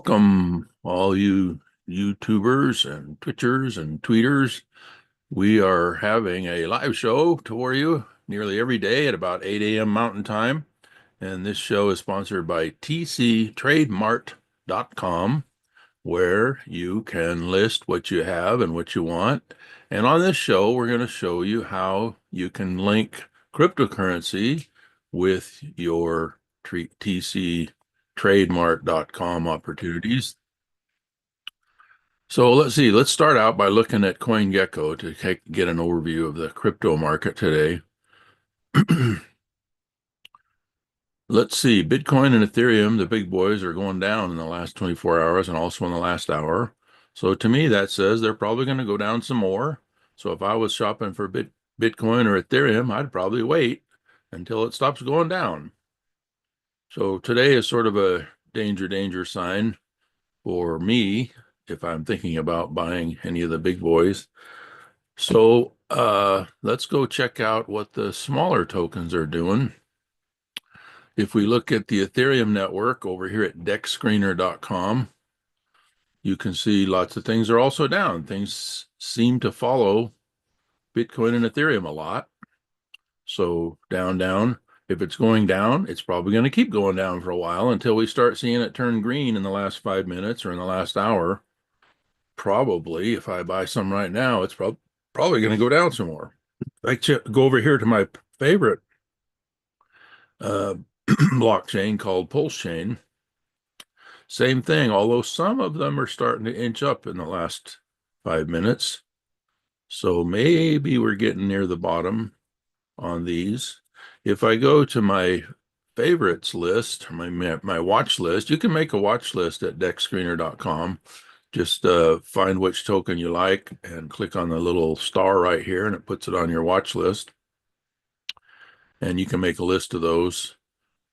Welcome, all you YouTubers and Twitchers and Tweeters. We are having a live show for you nearly every day at about 8 a.m. Mountain Time. And this show is sponsored by tctrademart.com, where you can list what you have and what you want. And on this show, we're going to show you how you can link cryptocurrency with your tctrademart.com opportunities. So let's see, let's start out by looking at CoinGecko to get an overview of the crypto market today. Let's see, Bitcoin and Ethereum, the big boys, are going down in the last 24 hours and also in the last hour. So to me, that says they're probably going to go down some more. So if I was shopping for Bitcoin or Ethereum, I'd probably wait until it stops going down. So today is sort of a danger sign for me if I'm thinking about buying any of the big boys. So let's go check out what the smaller tokens are doing. If we look at the Ethereum network over here at dexscreener.com, you can see lots of things are also down. Things seem to follow Bitcoin and Ethereum a lot. So down. If it's going down, it's probably going to keep going down for a while until we start seeing it turn green in the last 5 minutes or in the last hour. Probably, if I buy some right now, it's probably going to go down some more. I go over here to my favorite blockchain called PulseChain. Same thing, although some of them are starting to inch up in the last 5 minutes. So maybe we're getting near the bottom on these. If I go to my favorites list, my watch list, you can make a watch list at dexscreener.com. Just find which token you like and click on the little star right here, and it puts it on your watch list. And you can make a list of those.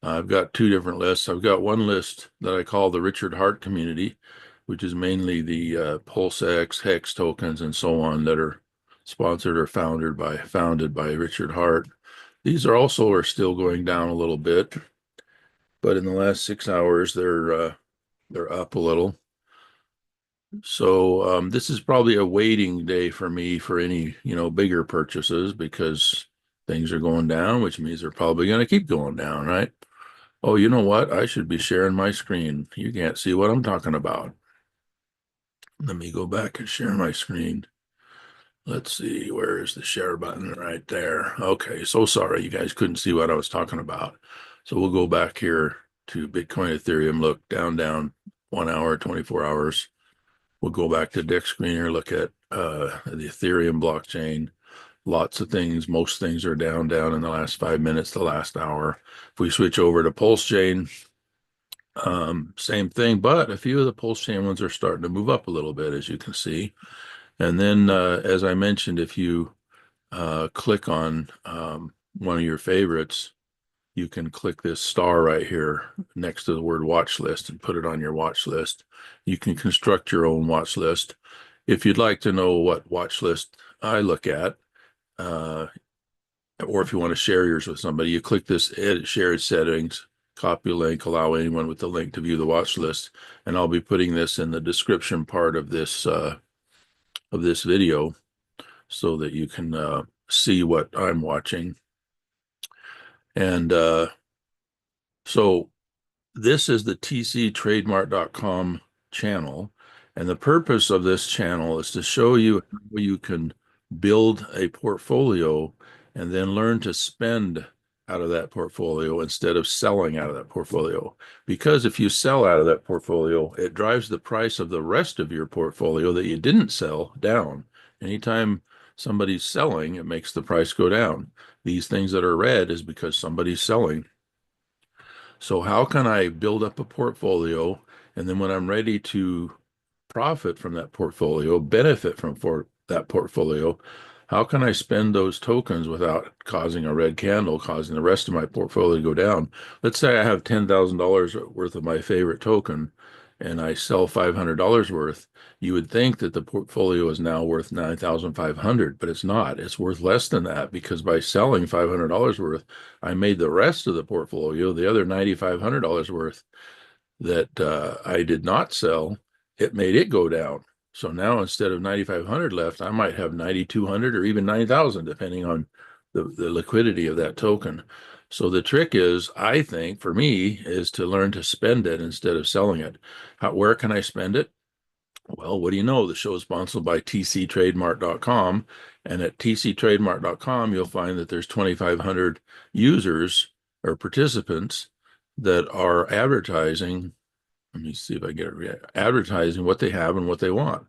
I've got two different lists. I've got one list that I call the Richard Heart community, which is mainly the PulseX, Hex tokens, and so on that are sponsored or founded by Richard Heart. These are still going down a little bit, but in the last 6 hours they're up a little. So this is probably a waiting day for me for any bigger purchases because things are going down, which means they're probably going to keep going down, right? Oh, you know what? I should be sharing my screen. You can't see what I'm talking about. Let me go back and share my screen. Let's see, where is the share button? Right there. Okay, so sorry you guys couldn't see what I was talking about. So we'll go back here to Bitcoin, Ethereum, look down, 1 hour, 24 hours. We'll go back to Dexscreener, look at the Ethereum blockchain. Lots of things, most things are down in the last 5 minutes, the last hour. If we switch over to PulseChain, same thing, but a few of the PulseChain ones are starting to move up a little bit, as you can see. And then, as I mentioned, if you click on one of your favorites, you can click this star right here next to the word watch list and put it on your watch list. You can construct your own watch list. If you'd like to know what watch list I look at, or if you want to share yours with somebody, you click this edit shared settings, copy link, allow anyone with the link to view the watch list. And I'll be putting this in the description part of this video so that you can see what I'm watching. And so this is the tctrademart.com channel. And the purpose of this channel is to show you how you can build a portfolio and then learn to spend out of that portfolio instead of selling out of that portfolio. Because if you sell out of that portfolio, it drives the price of the rest of your portfolio that you didn't sell down. Anytime somebody's selling, it makes the price go down. These things that are red is because somebody's selling. So how can I build up a portfolio, and then when I'm ready to profit from that portfolio, benefit from that portfolio, how can I spend those tokens without causing a red candle, causing the rest of my portfolio to go down? Let's say I have $10,000 worth of my favorite token and I sell $500 worth. You would think that the portfolio is now worth $9,500, but it's not. It's worth less than that because by selling $500 worth, I made the rest of the portfolio, the other $9,500 worth, that I did not sell, it made it go down. So now instead of 9,500 left, I might have 9,200 or even 9,000, depending on the liquidity of that token. So the trick is, I think, for me, is to learn to spend it instead of selling it. Where can I spend it? Well, what do you know? The show is sponsored by tctrademark.com. And at tctrademark.com, you'll find that there's 2,500 users or participants that are advertising. Let me see if I get it right. Advertising what they have and what they want.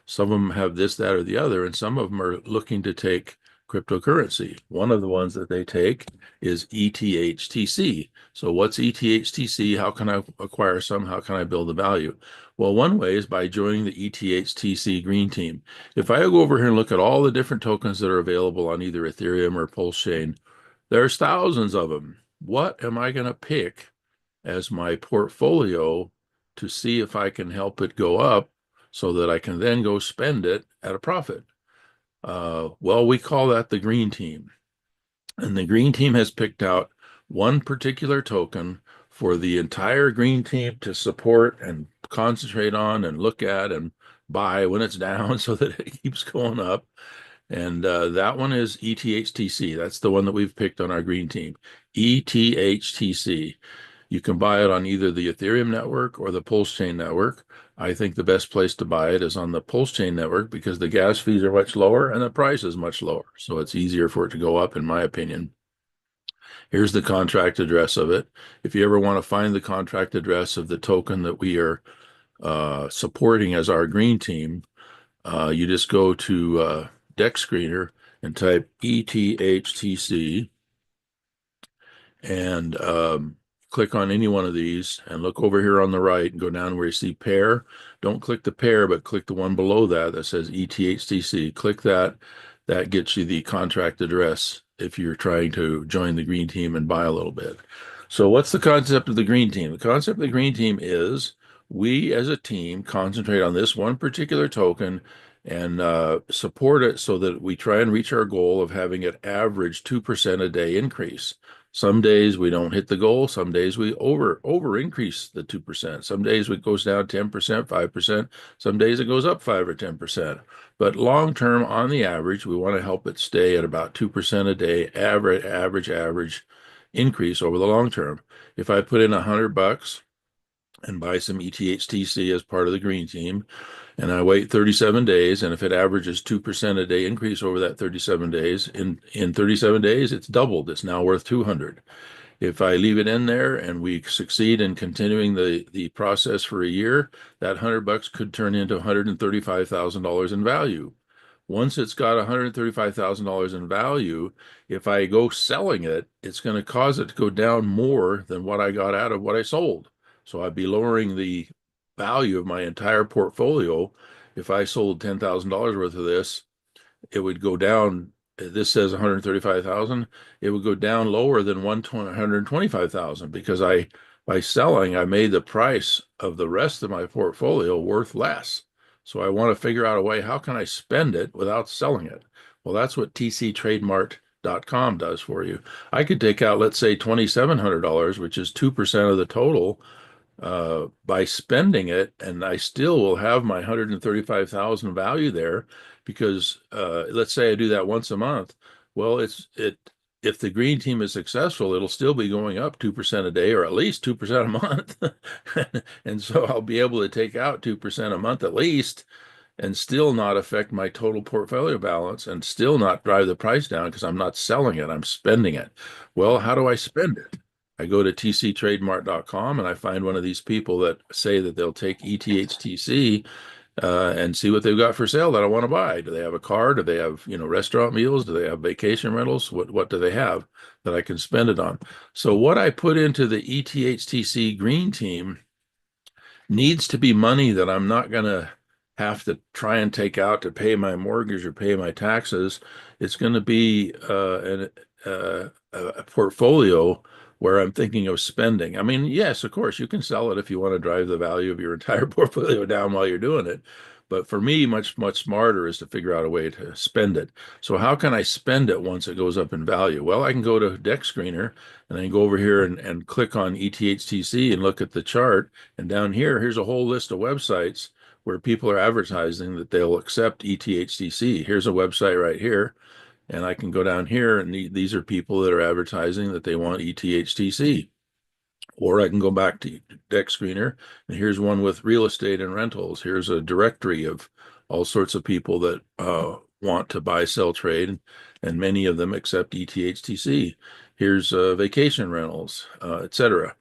Some of them have this, that, or the other, and some of them are looking to take cryptocurrency. One of the ones that they take is ETHTC. So what's ETHTC? How can I acquire some? How can I build the value? Well, one way is by joining the ETHTC Green Team. If I go over here and look at all the different tokens that are available on either Ethereum or PulseChain, there's thousands of them. What am I going to pick as my portfolio to see if I can help it go up so that I can then go spend it at a profit? Well, we call that the Green Team. And the Green Team has picked out one particular token for the entire Green Team to support and concentrate on and look at and buy when it's down so that it keeps going up. And that one is ETHTC. That's the one that we've picked on our Green Team. ETHTC. You can buy it on either the Ethereum network or the PulseChain network. I think the best place to buy it is on the PulseChain network because the gas fees are much lower and the price is much lower. So it's easier for it to go up, in my opinion. Here's the contract address of it. If you ever want to find the contract address of the token that we are supporting as our Green Team, you just go to Deck Screener and type ETHTC and click on any one of these and look over here on the right and go down where you see pair. Don't click the pair, but click the one below that that says ETHTC. Click that. That gets you the contract address if you're trying to join the Green Team and buy a little bit. So what's the concept of the Green Team? The concept of the Green Team is we as a team concentrate on this one particular token and support it so that we try and reach our goal of having it average 2% a day increase. Some days we don't hit the goal. Some days we over increase the 2%. Some days it goes down 10%, 5%. Some days it goes up 5 or 10%. But long term, on the average, we want to help it stay at about 2% a day, average increase over the long term. If I put in $100 and buy some ETHTC as part of the Green Team, and I wait 37 days, and if it averages 2% a day increase over that 37 days, in 37 days, it's doubled. It's now worth 200. If I leave it in there and we succeed in continuing the process for a year, that $100 could turn into $135,000 in value. Once it's got $135,000 in value, if I go selling it, it's going to cause it to go down more than what I got out of what I sold. So I'd be lowering the value of my entire portfolio. If I sold $10,000 worth of this, it would go down. This says 135,000. It would go down lower than 125,000 because by selling, I made the price of the rest of my portfolio worth less. So I want to figure out a way, how can I spend it without selling it? Well, that's what tctrademark.com does for you. I could take out, let's say, $2,700, which is 2% of the total, by spending it, and I still will have my 135,000 value there because let's say I do that once a month. Well, if the Green Team is successful, it'll still be going up 2% a day or at least 2% a month. And so I'll be able to take out 2% a month at least and still not affect my total portfolio balance and still not drive the price down because I'm not selling it, I'm spending it. Well, how do I spend it? I go to tctrademark.com and I find one of these people that say that they'll take ETHTC and see what they've got for sale that I want to buy. Do they have a car? Do they have, restaurant meals? Do they have vacation rentals? What do they have that I can spend it on? So what I put into the ETHTC Green Team needs to be money that I'm not going to have to try and take out to pay my mortgage or pay my taxes. It's going to be a portfolio where I'm thinking of spending. I mean, yes, of course, you can sell it if you want to drive the value of your entire portfolio down while you're doing it. But for me, much, much smarter is to figure out a way to spend it. So how can I spend it once it goes up in value? Well, I can go to Deck Screener and I can go over here and click on ETHTC and look at the chart. And down here, here's a whole list of websites where people are advertising that they'll accept ETHTC. Here's a website right here. And I can go down here and these are people that are advertising that they want ETHTC. Or I can go back to Deck Screener, and here's one with real estate and rentals. Here's a directory of all sorts of people that want to buy, sell, trade, and many of them accept ETHTC. Here's vacation rentals, etc.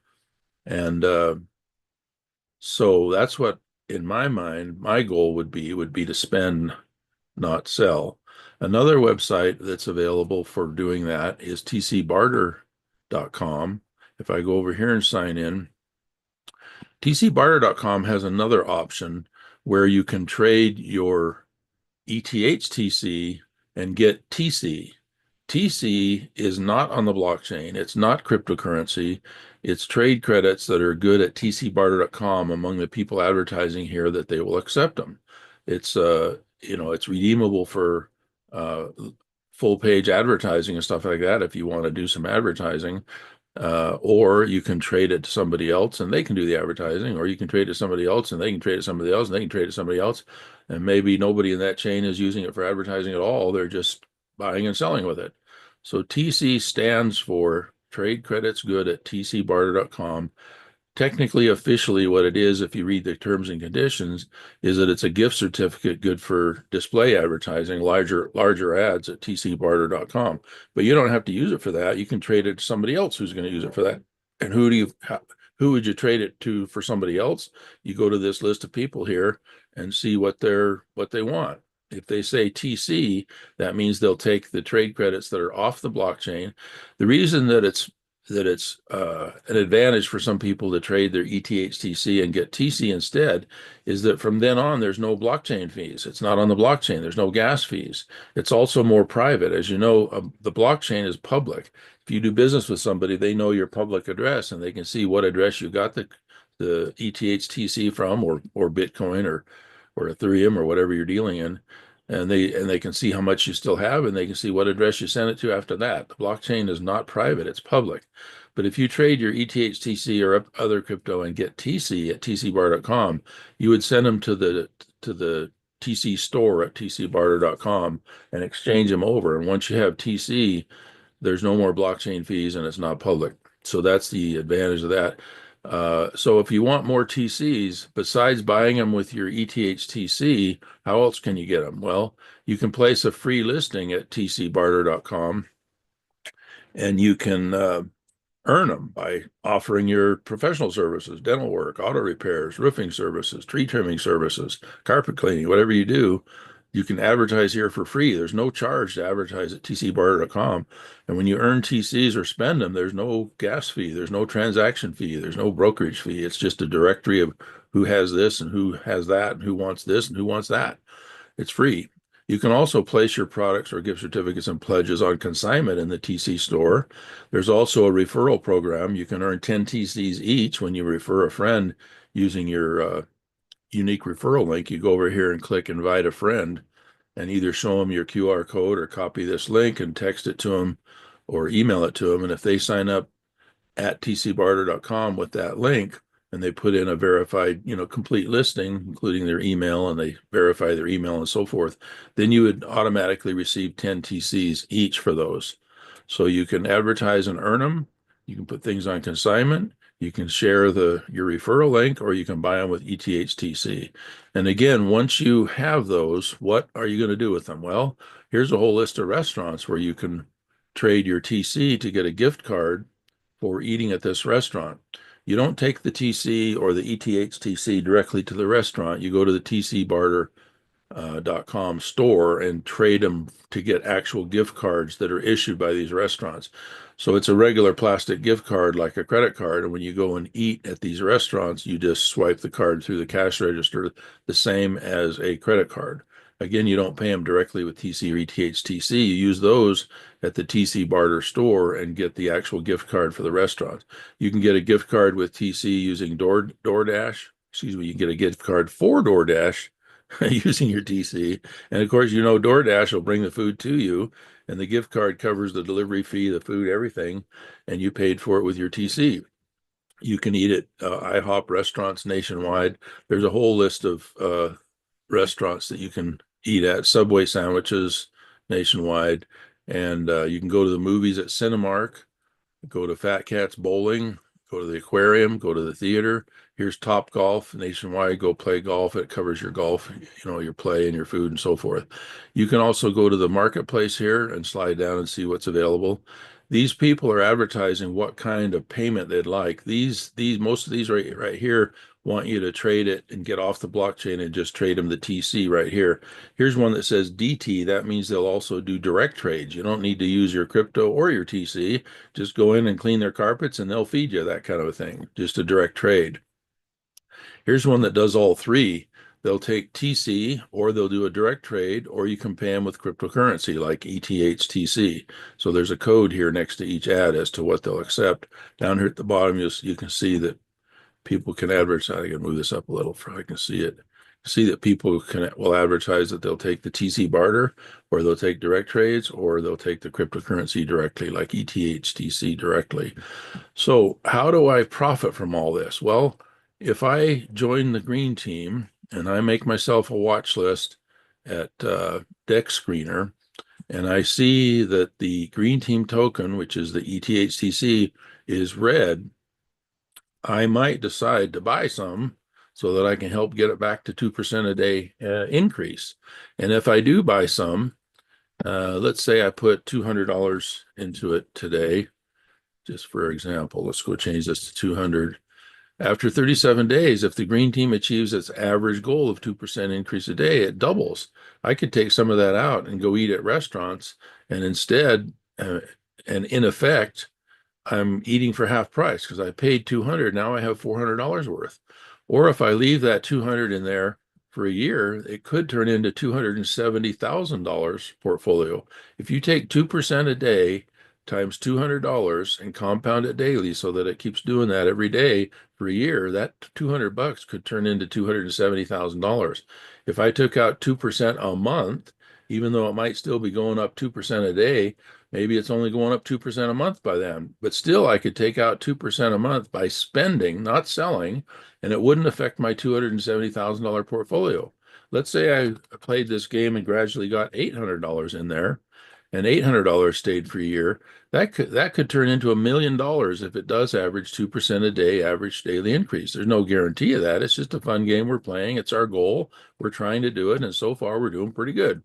And so that's what, in my mind, my goal would be to spend, not sell. Another website that's available for doing that is tcbarter.com. If I go over here and sign in, tcbarter.com has another option where you can trade your ETHTC and get TC. TC is not on the blockchain. It's not cryptocurrency. It's trade credits that are good at tcbarter.com among the people advertising here that they will accept them. It's it's redeemable for full page advertising and stuff like that if you want to do some advertising. Or you can trade it to somebody else and they can do the advertising, or you can trade it to somebody else and they can trade it to somebody else and they can trade it to somebody else. And maybe nobody in that chain is using it for advertising at all. They're just buying and selling with it. So TC stands for Trade Credits Good at tcbarter.com. Technically, officially, what it is, if you read the terms and conditions, is that it's a gift certificate good for display advertising, larger ads at tcbarter.com. But you don't have to use it for that. You can trade it to somebody else who's going to use it for that. And who would you trade it to for somebody else? You go to this list of people here and see what they want. If they say TC, that means they'll take the trade credits that are off the blockchain. The reason that it's an advantage for some people to trade their ETHTC and get TC instead is that from then on, there's no blockchain fees. It's not on the blockchain. There's no gas fees. It's also more private. As you know, the blockchain is public. If you do business with somebody, they know your public address and they can see what address you got the ETHTC from, or Bitcoin or Ethereum or whatever you're dealing in. And they can see how much you still have, and they can see what address you sent it to after that. The blockchain is not private, it's public. But if you trade your ETHTC or other crypto and get TC at tcbarter.com, you would send them to the TC store at tcbarter.com and exchange them over. And once you have TC, there's no more blockchain fees and it's not public. So that's the advantage of that. So if you want more TCs, besides buying them with your ETHTC, how else can you get them? Well, you can place a free listing at tcbarter.com and you can earn them by offering your professional services, dental work, auto repairs, roofing services, tree trimming services, carpet cleaning, whatever you do. You can advertise here for free. There's no charge to advertise at tcbarter.com. And when you earn TCs or spend them, there's no gas fee. There's no transaction fee. There's no brokerage fee. It's just a directory of who has this and who has that and who wants this and who wants that. It's free. You can also place your products or gift certificates and pledges on consignment in the TC store. There's also a referral program. You can earn 10 TCs each when you refer a friend using your unique referral link. You go over here and click invite a friend and either show them your QR code or copy this link and text it to them or email it to them. And if they sign up at tcbarter.com with that link and they put in a verified, complete listing, including their email, and they verify their email and so forth, then you would automatically receive 10 TCs each for those. So you can advertise and earn them. You can put things on consignment. You can share your referral link, or you can buy them with ETHTC. And again, once you have those, what are you going to do with them? Well, here's a whole list of restaurants where you can trade your TC to get a gift card for eating at this restaurant. You don't take the TC or the ETHTC directly to the restaurant. You go to the tcbarter.com store and trade them to get actual gift cards that are issued by these restaurants. So it's a regular plastic gift card like a credit card. And when you go and eat at these restaurants, you just swipe the card through the cash register, the same as a credit card. Again, you don't pay them directly with TC or ETHTC. You use those at the TC Barter store and get the actual gift card for the restaurant. You can get a gift card with TC using DoorDash. You can get a gift card for DoorDash using your TC. And of course, DoorDash will bring the food to you, and the gift card covers the delivery fee, the food, everything, and you paid for it with your TC. You can eat at IHOP restaurants nationwide. There's a whole list of restaurants that you can eat at, Subway sandwiches nationwide, and you can go to the movies at Cinemark, go to Fat Cats Bowling, go to the aquarium, go to the theater. Here's Top Golf nationwide. Go play golf. It covers your golf, your play and your food and so forth. You can also go to the marketplace here and slide down and see what's available. These people are advertising what kind of payment they'd like. These most of these right here want you to trade it and get off the blockchain and just trade them the TC right here. Here's one that says DT. That means they'll also do direct trades. You don't need to use your crypto or your TC. Just go in and clean their carpets and they'll feed you, that kind of a thing. Just a direct trade. Here's one that does all three. They'll take TC, or they'll do a direct trade, or you can pay them with cryptocurrency like ETHTC. So there's a code here next to each ad as to what they'll accept. Down here at the bottom, you can see that people can advertise. I can move this up a little so I can see it. See that people will advertise that they'll take the TC barter, or they'll take direct trades, or they'll take the cryptocurrency directly, like ETHTC directly. So how do I profit from all this? Well, if I join the green team and I make myself a watch list at DEX Screener, and I see that the green team token, which is the ETHTC, is red, I might decide to buy some so that I can help get it back to 2% a day increase. And if I do buy some, let's say I put $200 into it today, just for example. Let's go change this to 200. After 37 days, if the green team achieves its average goal of 2% increase a day, it doubles. I could take some of that out and go eat at restaurants, and instead, and in effect, I'm eating for half price because I paid 200. Now I have $400 worth. Or if I leave that 200 in there for a year, it could turn into $270,000 portfolio. If you take 2% a day times $200 and compound it daily so that it keeps doing that every day for a year, that $200 could turn into $270,000. If I took out 2% a month, even though it might still be going up 2% a day, maybe it's only going up 2% a month by then, but still I could take out 2% a month by spending, not selling, and it wouldn't affect my $270,000 portfolio. Let's say I played this game and gradually got $800 in there, and $800 stayed for a year. That could turn into $1 million if it does average 2% a day, average daily increase. There's no guarantee of that. It's just a fun game we're playing. It's our goal. We're trying to do it, and so far we're doing pretty good.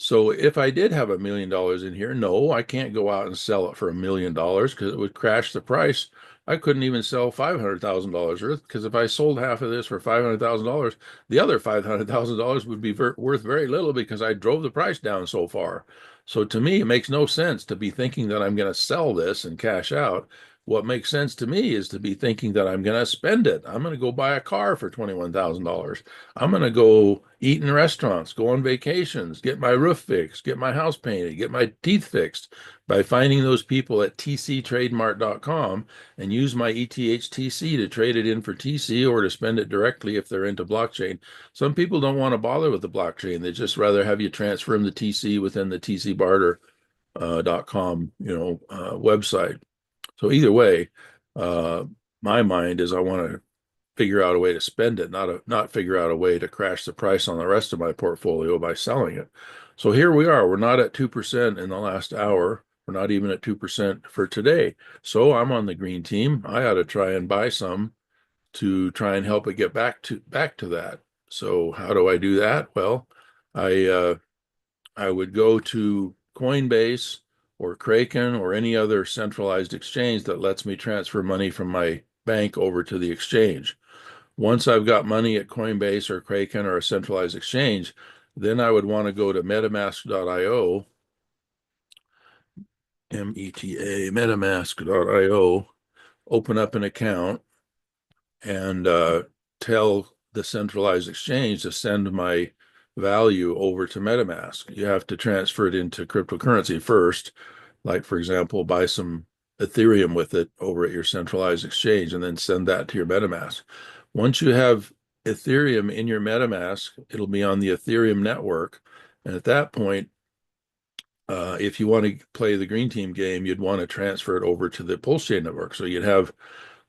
So if I did have $1 million in here, no, I can't go out and sell it for $1 million because it would crash the price. I couldn't even sell $500,000 worth, because if I sold half of this for $500,000, the other $500,000 would be worth very little because I drove the price down so far. So to me, it makes no sense to be thinking that I'm going to sell this and cash out. What makes sense to me is to be thinking that I'm going to spend it. I'm going to go buy a car for $21,000. I'm going to go eat in restaurants, go on vacations, get my roof fixed, get my house painted, get my teeth fixed by finding those people at tctrademart.com and use my ETHTC to trade it in for TC or to spend it directly if they're into blockchain. Some people don't want to bother with the blockchain. They just rather have you transfer them to TC within the tcbarter.com website. So either way, my mind is I want to figure out a way to spend it, not figure out a way to crash the price on the rest of my portfolio by selling it. So here we are. We're not at 2% in the last hour. We're not even at 2% for today. So I'm on the green team. I ought to try and buy some to try and help it get back to that. So how do I do that? Well, I would go to Coinbase or Kraken or any other centralized exchange that lets me transfer money from my bank over to the exchange. Once I've got money at Coinbase or Kraken or a centralized exchange, then I would want to go to metamask.io, metamask.io, open up an account, and tell the centralized exchange to send my value over to MetaMask. You have to transfer it into cryptocurrency first, like, for example, buy some Ethereum with it over at your centralized exchange and then send that to your MetaMask. Once you have Ethereum in your MetaMask. It'll be on the Ethereum network. And at that point, if you want to play the Green Team game, you'd want to transfer it over to the PulseChain network. So you'd have,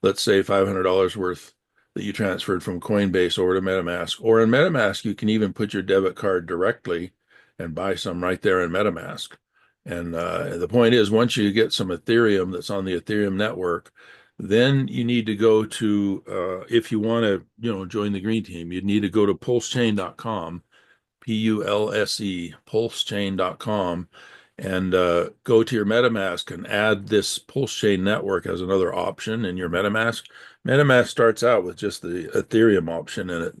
let's say, $500 worth that you transferred from Coinbase over to MetaMask. Or in MetaMask, you can even put your debit card directly and buy some right there in MetaMask. And the point is, once you get some Ethereum that's on the Ethereum network, then you need to go to, if you want to, join the Green Team, you'd need to go to pulsechain.com, PULSE, pulsechain.com, and go to your MetaMask and add this PulseChain network as another option in your MetaMask. MetaMask starts out with just the Ethereum option in it,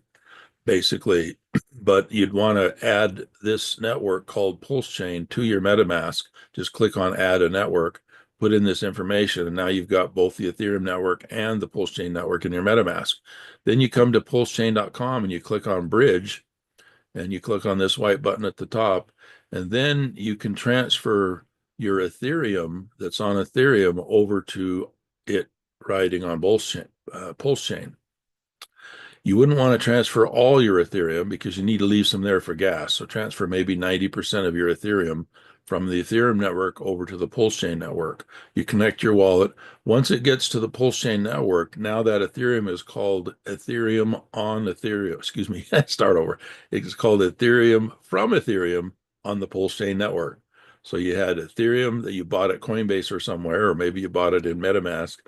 basically, but you'd want to add this network called PulseChain to your MetaMask. Just click on Add a Network, put in this information, and now you've got both the Ethereum network and the PulseChain network in your MetaMask. Then you come to pulsechain.com and you click on Bridge, and you click on this white button at the top, and then you can transfer your Ethereum that's on Ethereum over to it riding on PulseChain. You wouldn't want to transfer all your Ethereum because you need to leave some there for gas. So transfer maybe 90% of your Ethereum from the Ethereum network over to the PulseChain network. You connect your wallet. Once it gets to the PulseChain network, now that Ethereum is called Ethereum on Ethereum. Excuse me, start over. It's called Ethereum from Ethereum on the PulseChain network. So you had Ethereum that you bought at Coinbase or somewhere, or maybe you bought it in MetaMask.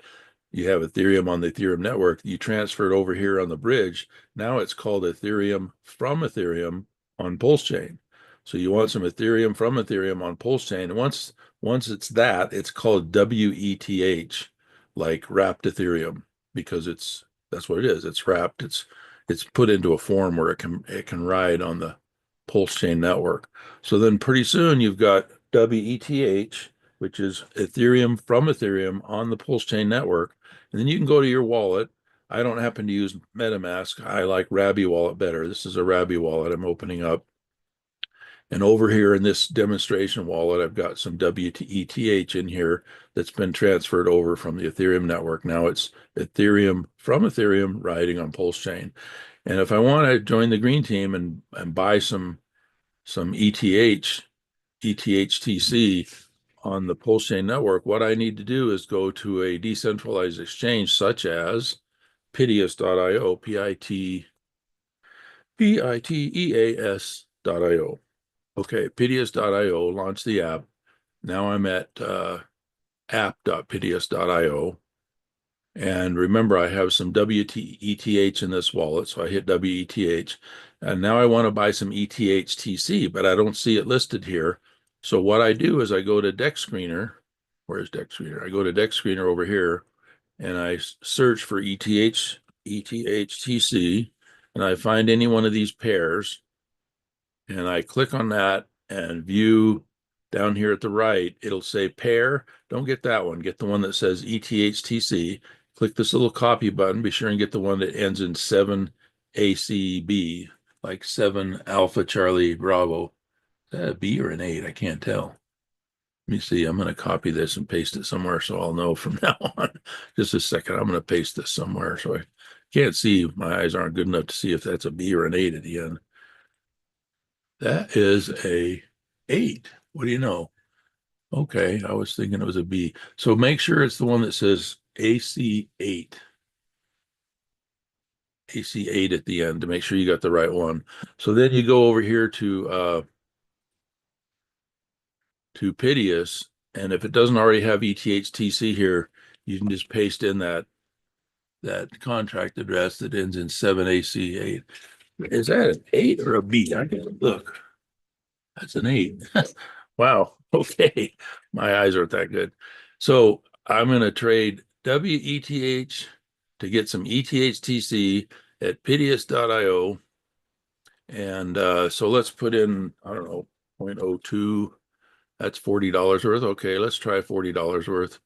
You have Ethereum on the Ethereum network. You transfer it over here on the bridge. Now it's called Ethereum from Ethereum on PulseChain. So you want some Ethereum from Ethereum on PulseChain. And once it's that, it's called WETH, like wrapped Ethereum, because that's what it is. It's wrapped. It's put into a form where it can ride on the PulseChain network. So then pretty soon you've got WETH, which is Ethereum from Ethereum on the PulseChain network. And then you can go to your wallet. I don't happen to use MetaMask. I like 𝐟𝐵𝐵 wallet better. This is a 𝐟𝐵𝐵 wallet I'm opening up. And over here in this demonstration wallet, I've got some WETH in here that's been transferred over from the Ethereum network. Now it's Ethereum from Ethereum riding on PulseChain. And if I want to join the Green Team and buy some ETHTC on the PulseChain network, what I need to do is go to a decentralized exchange such as Piteus.io, Piteas.io. Okay, Piteus.io, launch the app. Now I'm at app.piteus.io. And remember, I have some WETH in this wallet, so I hit WETH. And now I want to buy some ETHTC, but I don't see it listed here. So what I do is I go to Dex Screener. Where's Dex Screener? I go to Dex Screener over here, and I search for ETHTC, and I find any one of these pairs, and I click on that and view down here at the right. It'll say pair. Don't get that one. Get the one that says ETHTC. Click this little copy button. Be sure and get the one that ends in 7ACB, like 7 Alpha Charlie Bravo. Is that a B or an 8? I can't tell. Let me see. I'm going to copy this and paste it somewhere so I'll know from now on. Just a second. I'm going to paste this somewhere so I can't see. My eyes aren't good enough to see if that's a B or an 8 at the end. That is a 8. What do you know? Okay, I was thinking it was a B. So make sure it's the one that says AC8. AC8 at the end to make sure you got the right one. So then you go over here to Piteus, and if it doesn't already have ETHTC here, you can just paste in that contract address that ends in 7AC8. Is that an 8 or a B? I can look. That's an 8. Wow. Okay. My eyes aren't that good. So I'm going to trade WETH to get some ETHTC at Piteus.io. And so let's put in, I don't know, 0.02. That's $40 worth. Okay, let's try $40 worth.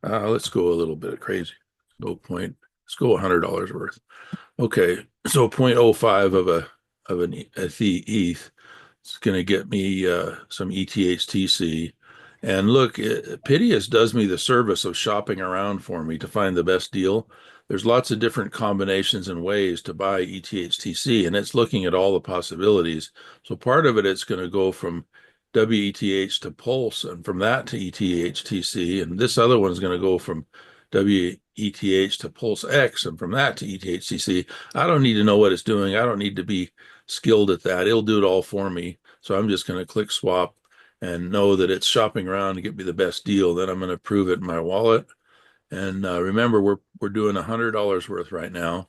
Let's go a little bit crazy. Let's go $100 worth. Okay, so 0.05 of an ETH. It's going to get me some ETHTC. And look, Piteus does me the service of shopping around for me to find the best deal. there's lots of different combinations and ways to buy ETHTC, and it's looking at all the possibilities. So part of it, it's going to go from WETH to Pulse, and from that to ETHTC, and this other one is going to go from WETH to Pulse X, and from that to ETHTC. I don't need to know what it's doing. I don't need to be skilled at that. It'll do it all for me. So I'm just going to click swap and know that it's shopping around to get me the best deal. Then I'm going to approve it in my wallet. And remember, we're doing $100 worth right now,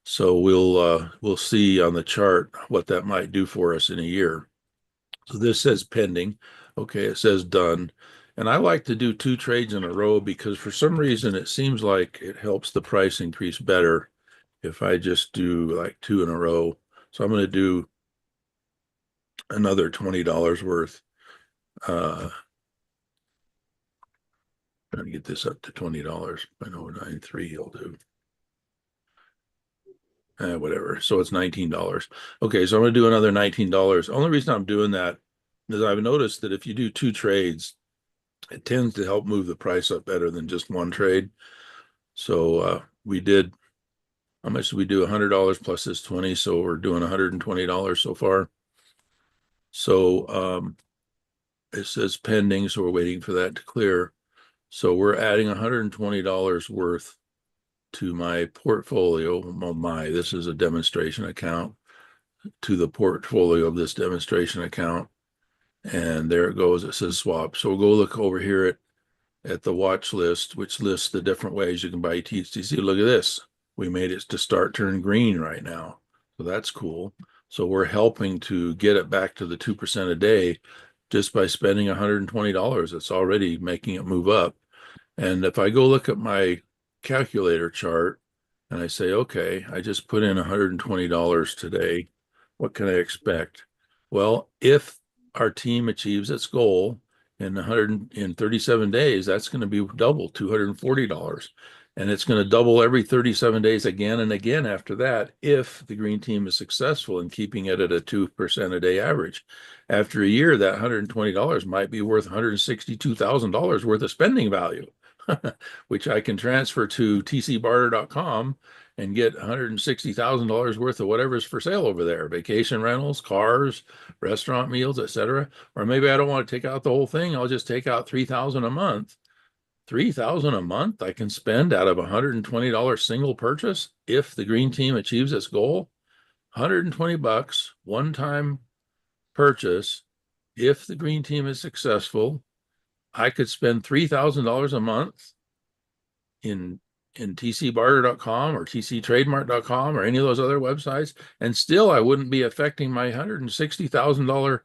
so we'll see on the chart what that might do for us in a year. So this says pending. Okay, it says done. And I like to do 2 trades in a row because for some reason it seems like it helps the price increase better if I just do like 2 in a row. So I'm going to do another $20 worth. Trying to get this up to $20. 0.093 he'll do. Whatever. So it's $19. Okay, so I'm going to do another $19. Only reason I'm doing that is I've noticed that if you do 2 trades, it tends to help move the price up better than just 1 trade. So we did, how much did we do? $100 plus this 20, so we're doing $120 so far. So it says pending, so we're waiting for that to clear. So we're adding $120 worth to my portfolio. Well, this is a demonstration account, to the portfolio of this demonstration account. And there it goes. It says swap. So we'll go look over here at the watch list, which lists the different ways you can buy ETHTC. Look at this. We made it to start turn green right now. So that's cool. So we're helping to get it back to the 2% a day just by spending $120. It's already making it move up. And if I go look at my calculator chart and I say, okay, I just put in $120 today, what can I expect? Well, if our team achieves its goal in 37 days, that's going to be double, $240. And it's going to double every 37 days again and again after that if the green team is successful in keeping it at a 2% a day average. After a year, that $120 might be worth $162,000 worth of spending value, which I can transfer to tcbarter.com and get $160,000 worth of whatever's for sale over there: vacation rentals, cars, restaurant meals, etc. Or maybe I don't want to take out the whole thing. I'll just take out $3,000 a month. $3,000 a month I can spend out of $120 single purchase if the green team achieves its goal. $120 one-time purchase. If the green team is successful, I could spend $3,000 a month in tcbarter.com or tctrademark.com or any of those other websites, and still I wouldn't be affecting my $160,000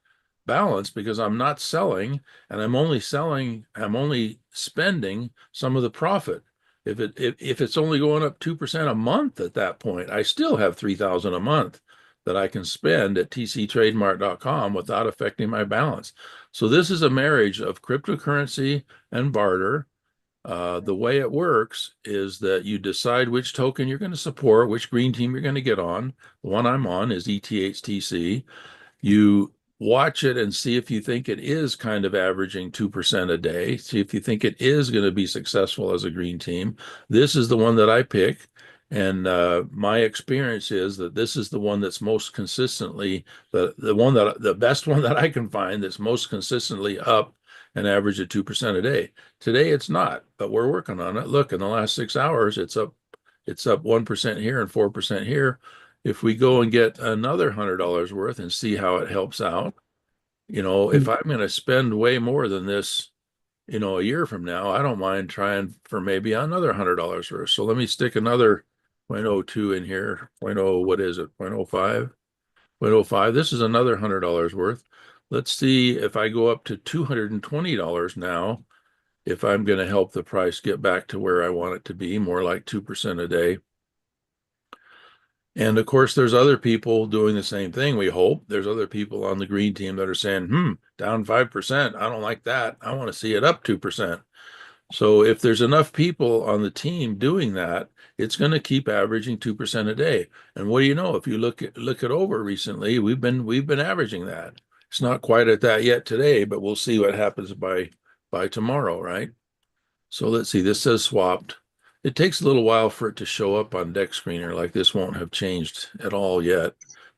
balance because I'm not selling, and I'm only spending some of the profit. If it's only going up 2% a month at that point, I still have $3,000 a month that I can spend at tctrademark.com without affecting my balance. So this is a marriage of cryptocurrency and barter. The way it works is that you decide which token you're going to support, which green team you're going to get on. The one I'm on is ETHTC. You watch it and see if you think it is kind of averaging 2% a day. See if you think it is going to be successful as a green team. This is the one that I pick. And my experience is that this is the one that's most consistently, the best one that I can find that's most consistently up and average at 2% a day. Today it's not, but we're working on it. Look, in the last 6 hours, it's up 1% here and 4% here. If we go and get another $100 worth and see how it helps out, if I'm going to spend way more than this, a year from now, I don't mind trying for maybe another $100 worth. So let me stick another 0.02 in here. What is it? 0.05? 0.05. This is another $100 worth. Let's see if I go up to $220 now, if I'm going to help the price get back to where I want it to be, more like 2% a day. And of course, there's other people doing the same thing, we hope. There's other people on the green team that are saying, down 5%. I don't like that. I want to see it up 2%. So if there's enough people on the team doing that, it's going to keep averaging 2% a day. And what do you know? If you look it over recently, we've been averaging that. It's not quite at that yet today, but we'll see what happens by tomorrow, right? So let's see. This says swapped. It takes a little while for it to show up on Deck Screener. Like this won't have changed at all yet,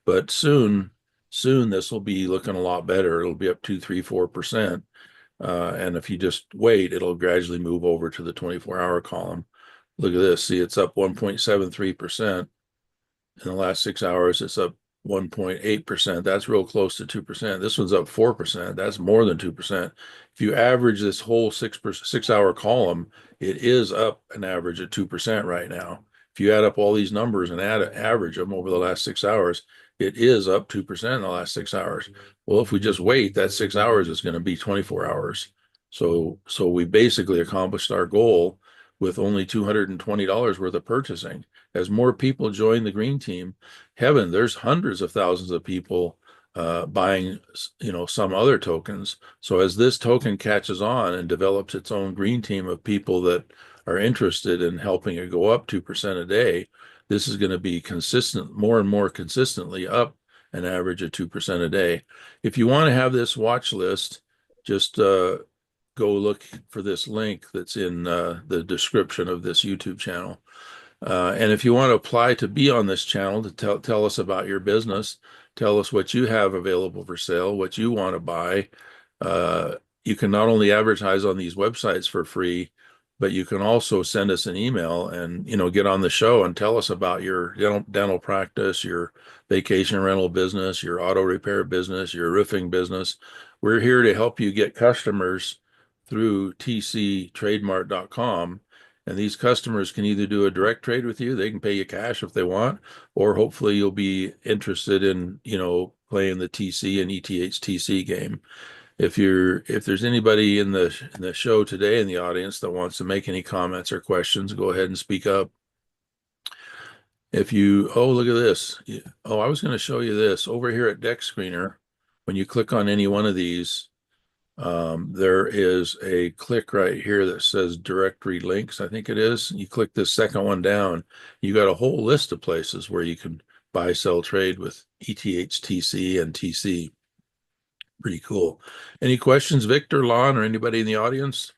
but soon this will be looking a lot better. It'll be up 2, 3, 4%. And if you just wait, it'll gradually move over to the 24-hour column. Look at this. See, it's up 1.73%. In the last 6 hours, it's up 1.8%. That's real close to 2%. This one's up 4%. That's more than 2%. If you average this whole 6 hour column, it is up an average of 2% right now. If you add up all these numbers and average them over the last 6 hours, it is up 2% in the last 6 hours. Well, if we just wait, that 6 hours is going to be 24 hours. So we basically accomplished our goal with only $220 worth of purchasing. As more people join the green team, heaven, there's hundreds of thousands of people buying, some other tokens. So as this token catches on and develops its own green team of people that are interested in helping it go up 2% a day, this is going to be consistent, more and more consistently up an average of 2% a day. If you want to have this watch list, just go look for this link that's in the description of this YouTube channel. And if you want to apply to be on this channel to tell us about your business, tell us what you have available for sale, what you want to buy. You can not only advertise on these websites for free, but you can also send us an email and get on the show and tell us about your dental practice, your vacation rental business, your auto repair business, your roofing business. We're here to help you get customers through tctrademark.com. And these customers can either do a direct trade with you, they can pay you cash if they want, or hopefully you'll be interested in, playing the TC and ETHTC game. If there's anybody in the show today in the audience that wants to make any comments or questions, go ahead and speak up. Look at this. I was going to show you this over here at Deck Screener. When you click on any one of these, there is a click right here that says directory links, I think it is. You click this second one down, you got a whole list of places where you can buy, sell, trade with ETHTC and TC. Pretty cool. Any questions, Victor, Lon, or anybody in the audience?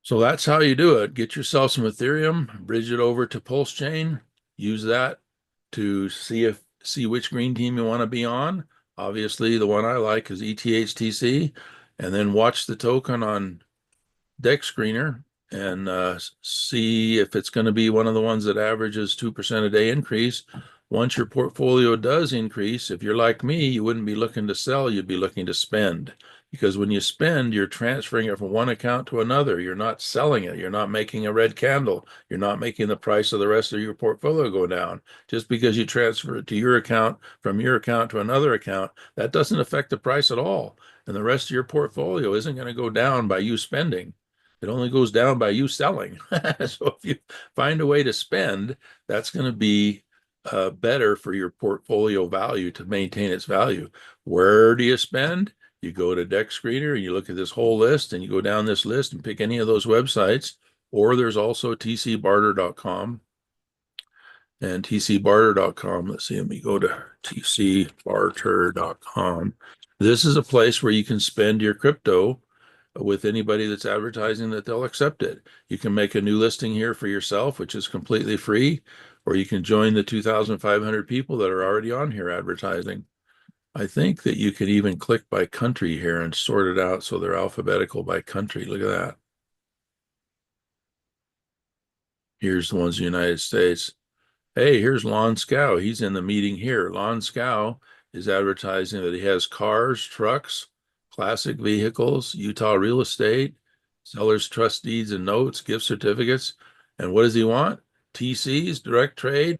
So that's how you do it. Get yourself some Ethereum, bridge it over to PulseChain, use that to see which green team you want to be on. Obviously, the one I like is ETHTC, and then watch the token on Deck Screener and see if it's going to be one of the ones that averages 2% a day increase. Once your portfolio does increase, if you're like me, you wouldn't be looking to sell, you'd be looking to spend. Because when you spend, you're transferring it from one account to another. You're not selling it. You're not making a red candle. You're not making the price of the rest of your portfolio go down. Just because you transfer it to your account from your account to another account, that doesn't affect the price at all. And the rest of your portfolio isn't going to go down by you spending. It only goes down by you selling. So if you find a way to spend, that's going to be better for your portfolio value to maintain its value. Where do you spend? You go to Deck Screener and you look at this whole list and you go down this list and pick any of those websites. Or there's also tcbarter.com. And tcbarter.com, let's see, let me go to tcbarter.com. This is a place where you can spend your crypto with anybody that's advertising that they'll accept it. You can make a new listing here for yourself, which is completely free, or you can join the 2,500 people that are already on here advertising. I think that you could even click by country here and sort it out so they're alphabetical by country. Look at that. Here's the ones in the United States. Hey, here's 𝐿𝐼𝐶𝐿. He's in the meeting here. 𝐿𝐼𝐶𝐿 is advertising that he has cars, trucks, classic vehicles, Utah real estate, seller's trust deeds and notes, gift certificates. And what does he want? TCs, direct trade,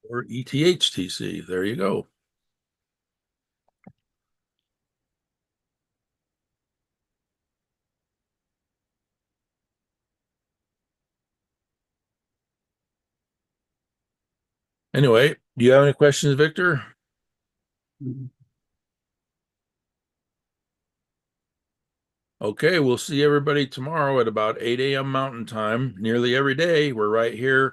or ETHTC. There you go. Anyway, do you have any questions, Victor? Okay, we'll see everybody tomorrow at about 8 a.m. Mountain Time. Nearly every day, we're right here